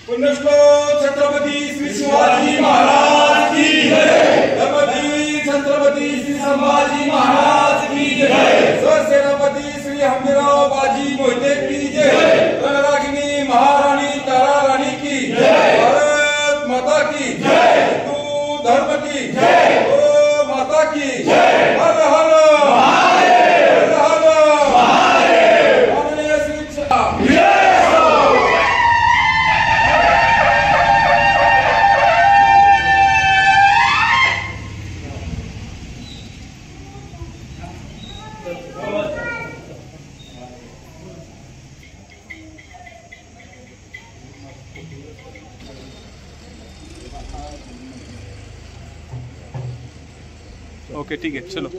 पुण्यश्लोक छत्रपती श्री शिवाजी महाराज की जय। धर्मवीर छत्रपती श्री संभाजी महाराज की जय। सरसेनापती श्री हंबीरराव बाजी मोहिते की जय। रणरागिनी महारानी तारा रानी की जय। भारत माता की जय। हिंदू धर्म की जय। गौ माता की जय। हर हर महादेव, हर हर महादेव। माननीय श्री ओके ठीक है चलो।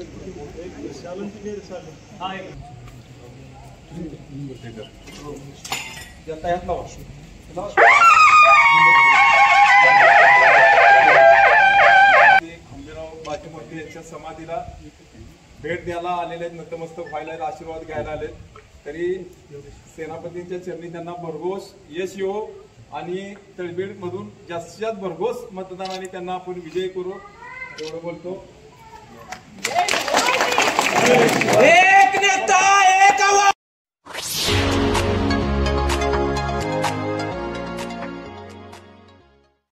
हंबीरराव बाजी मोहिते यांच्या समाधीला भेट द्यायला आलेले, नतमस्तक व्हायला, आशीर्वाद घ्यायला आले, तरी सेनापतींच्या चरणी त्यांना भरघोस यश येवो आणि तळबीड मधून जास्तीत जास्त भरघोस मतदानाने त्यांना आपण विजयी करू एवढं बोलतो।